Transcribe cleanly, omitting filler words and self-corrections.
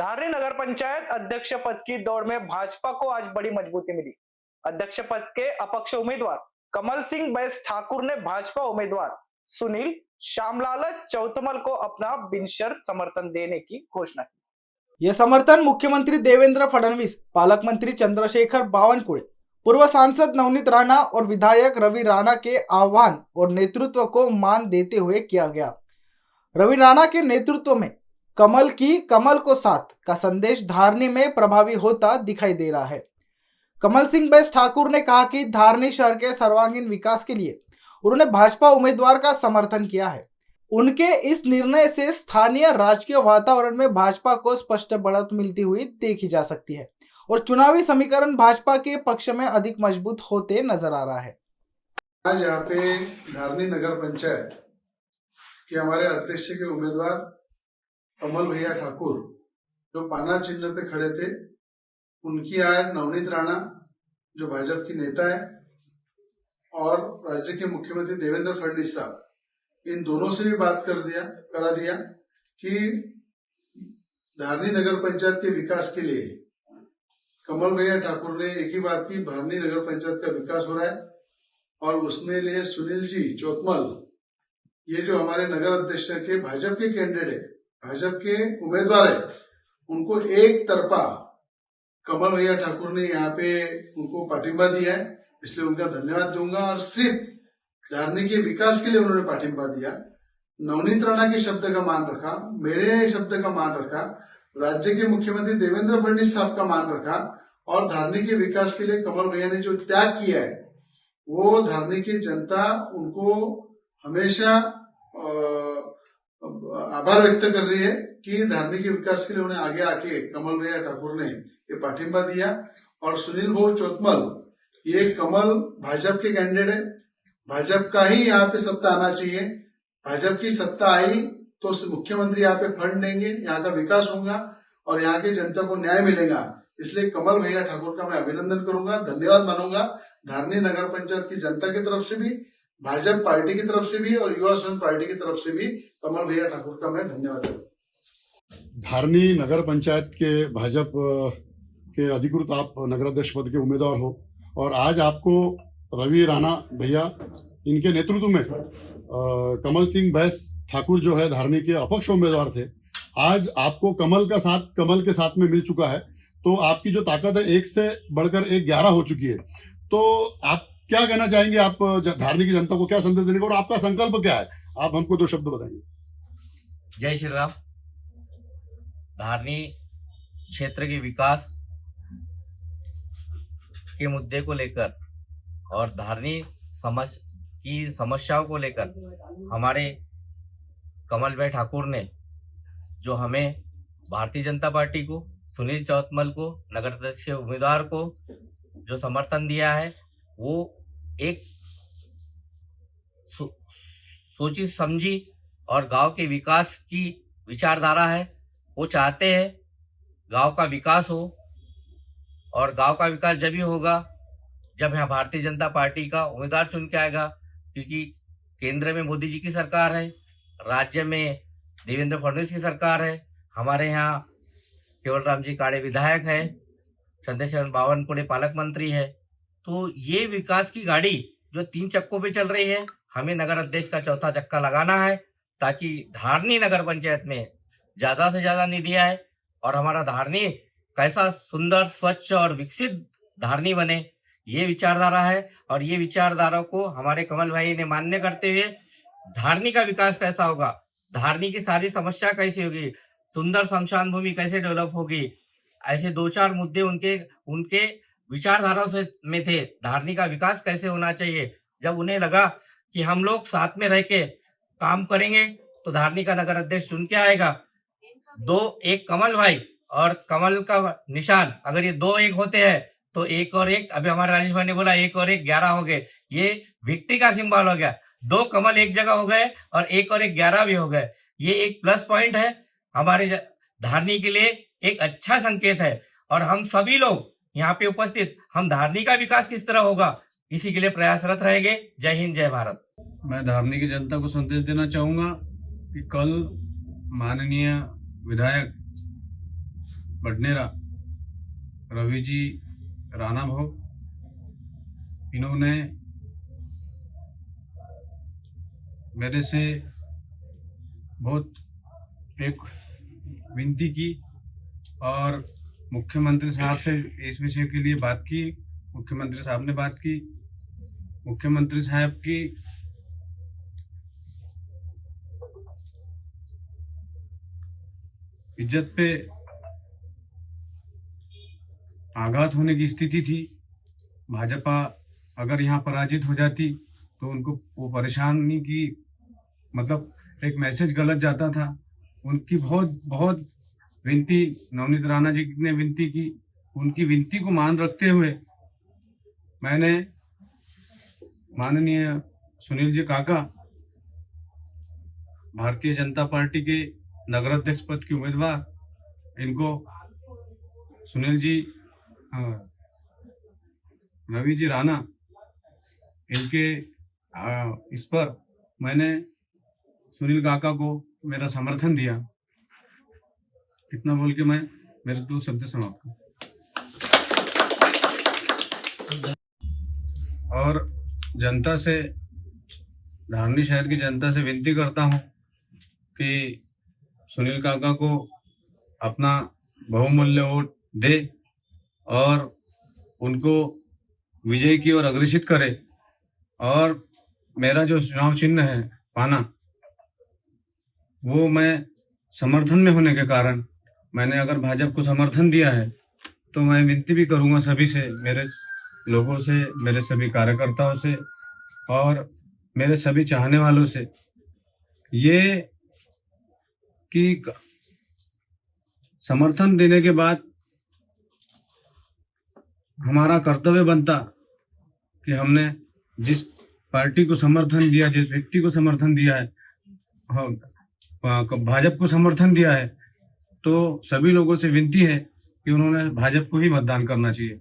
धारनी नगर पंचायत अध्यक्ष पद की दौड़ में भाजपा को आज बड़ी मजबूती मिली। अध्यक्ष पद के अपक्ष उम्मीदवार कमल सिंह बैस ठाकुर ने भाजपा उम्मीदवार सुनील श्यामलाल चौतमल को अपना बिनशर्त समर्थन देने की घोषणा की। यह समर्थन मुख्यमंत्री देवेंद्र फडणवीस, पालक मंत्री चंद्रशेखर बावनकुळे, पूर्व सांसद नवनीत राणा और विधायक रवि राणा के आह्वान और नेतृत्व को मान देते हुए किया गया। रवि राणा के नेतृत्व में कमल को साथ का संदेश धारनी में प्रभावी होता दिखाई दे रहा है। कमल सिंह बैस ठाकुर ने कहा कि धारनी शहर के सर्वांगीण विकास के लिए उन्होंने भाजपा उम्मीदवार का समर्थन किया है। उनके इस निर्णय से स्थानीय राजकीय वातावरण में भाजपा को स्पष्ट बढ़त मिलती हुई देखी जा सकती है और चुनावी समीकरण भाजपा के पक्ष में अधिक मजबूत होते नजर आ रहा है। आज यहाँ पे धारनी नगर पंचायत के हमारे अध्यक्ष के उम्मीदवार कमल भैया ठाकुर जो पाना चिन्ह पे खड़े थे, उनकी आज नवनीत राणा जो भाजपा की नेता है और राज्य के मुख्यमंत्री देवेंद्र फडणवीस साहब, इन दोनों से भी बात करा दिया कि धारनी नगर पंचायत के विकास के लिए कमल भैया ठाकुर ने एक ही बात की, धारनी नगर पंचायत का विकास हो रहा है और उसमें लिए सुनील जी चौतमल, ये जो हमारे नगर अध्यक्ष के भाजपा के कैंडिडेट है, भाजपा के उम्मीदवार है, उनको एक तरफा कमल भैया ठाकुर ने यहाँ पे उनको पाठिंबा दिया है, इसलिए उनका धन्यवाद दूंगा। और सिर्फ धारनी के विकास के लिए उन्होंने पाठिंबा दिया, नवनीत राणा के शब्द का मान रखा, मेरे शब्द का मान रखा, राज्य के मुख्यमंत्री देवेंद्र फडणवीस साहब का मान रखा और धारनी के विकास के लिए कमल भैया ने जो त्याग किया है, वो धारनी की जनता उनको हमेशा आभार व्यक्त कर रही है कि धारनी के विकास के लिए उन्हें आगे आके कमल भैया ठाकुर ने ये पाठिंबा दिया। और सुनील भाऊ चौतमल, ये कमल भाजपा के कैंडिडेट है, भाजपा का ही यहाँ पे सत्ता आना चाहिए, भाजपा की सत्ता आई तो मुख्यमंत्री यहाँ पे फंड देंगे, यहाँ का विकास होगा और यहाँ की जनता को न्याय मिलेगा। इसलिए कमल भैया ठाकुर का मैं अभिनंदन करूंगा, धन्यवाद मानूंगा धारनी नगर पंचायत की जनता की तरफ से भी, भाजपा पार्टी की तरफ से भी और युवा संघ पार्टी की तरफ से भी कमल भैया ठाकुर का मैं धन्यवाद करूंगा। धारनी नगर पंचायत के भाजपा के अधिकृत आप नगराध्यक्ष पद के उम्मीदवार हो और आज आपको रवि राणा भैया इनके नेतृत्व में कमल सिंह बैस ठाकुर जो है धारनी के अपक्ष उम्मीदवार थे, आज आपको कमल के साथ में मिल चुका है, तो आपकी जो ताकत है 1 से बढ़कर 11 हो चुकी है। तो आप क्या कहना चाहेंगे, आप धारनी की जनता को क्या संदेश देने का और आपका संकल्प क्या है, आप हमको 2 शब्द बताएंगे। जय श्री राम। धारनी क्षेत्र के विकास के मुद्दे को लेकर और धारनी की समस्याओं को लेकर हमारे कमल भाई ठाकुर ने जो हमें भारतीय जनता पार्टी को, सुनील चौतमल को, नगर अध्यक्ष के उम्मीदवार को जो समर्थन दिया है, वो एक सोची समझी और गांव के विकास की विचारधारा है। वो चाहते हैं गांव का विकास हो और गांव का विकास जब ही होगा जब यहाँ भारतीय जनता पार्टी का उम्मीदवार चुन के आएगा, क्योंकि केंद्र में मोदी जी की सरकार है, राज्य में देवेंद्र फडणवीस की सरकार है, हमारे यहाँ केवल राम जी काड़े विधायक है, चंद्रशेखर बावनकुळे पालक मंत्री है। तो ये विकास की गाड़ी जो 3 चक्कों पे चल रही है, हमें नगर अध्यक्ष का 4था चक्का लगाना है ताकि धारनी नगर पंचायत में ज्यादा से ज्यादा निधि आए और हमारा धारनी कैसा सुंदर, स्वच्छ और विकसित धारनी बने, ये विचारधारा है। और ये विचारधारा को हमारे कमल भाई ने मान्य करते हुए धारनी का विकास कैसा होगा, धारनी की सारी समस्या कैसी होगी, सुंदर शमशान भूमि कैसे डेवलप होगी, ऐसे 2-4 मुद्दे उनके विचारधारा से में थे। धारनी का विकास कैसे होना चाहिए, जब उन्हें लगा कि हम लोग साथ में रह के काम करेंगे तो धारनी का नगर अध्यक्ष चुन के आएगा। 2-1 कमल भाई और कमल का निशान, अगर ये 2-1 होते हैं तो 1 और 1, अभी हमारे राजेश भाई ने बोला 1 और 1 11 हो गए, ये विक्ट्री का सिंबल हो गया। 2 कमल एक जगह हो गए और 1 और 1 11 भी हो गए। ये एक प्लस पॉइंट है हमारे धारनी के लिए, एक अच्छा संकेत है। और हम सभी लोग यहाँ पे उपस्थित, हम धारनी का विकास किस तरह होगा इसी के लिए प्रयासरत रहेंगे। जय हिंद, जय भारत। मैं धारनी की जनता को संदेश देना चाहूंगा कि कल माननीय विधायक बडनेरा रवि जी राणा भाऊ, इन्होंने मेरे से बहुत एक विनती की और मुख्यमंत्री साहब से इस विषय के लिए बात की। मुख्यमंत्री साहब ने बात की। मुख्यमंत्री साहब की इज्जत पे आघात होने की स्थिति थी। भाजपा अगर यहाँ पराजित हो जाती तो उनको वो परेशानी की मतलब एक मैसेज गलत जाता था। उनकी बहुत बहुत विनती नवनीत राणा जी ने विनती की। उनकी विनती को मान रखते हुए मैंने माननीय सुनील जी काका, भारतीय जनता पार्टी के नगराध्यक्ष पद के उम्मीदवार, इनको सुनील जी रवि जी राणा, इनके इस पर मैंने सुनील काका को मेरा समर्थन दिया। इतना बोल के मैं मेरे 2 शब्द समाप्त करूं। और जनता से, धारनी शहर की जनता से विनती करता हूं कि सुनील काका को अपना बहुमूल्य वोट दे और उनको विजय की ओर अग्रसित करे। और मेरा जो चुनाव चिन्ह है पाना, वो मैं समर्थन में होने के कारण मैंने अगर भाजपा को समर्थन दिया है तो मैं विनती भी करूंगा सभी से, मेरे लोगों से, मेरे सभी कार्यकर्ताओं से और मेरे सभी चाहने वालों से, ये कि समर्थन देने के बाद हमारा कर्तव्य बनता कि हमने जिस पार्टी को समर्थन दिया, जिस व्यक्ति को समर्थन दिया है, भाजपा को समर्थन दिया है, तो सभी लोगों से विनती है कि उन्होंने भाजपा को ही मतदान करना चाहिए।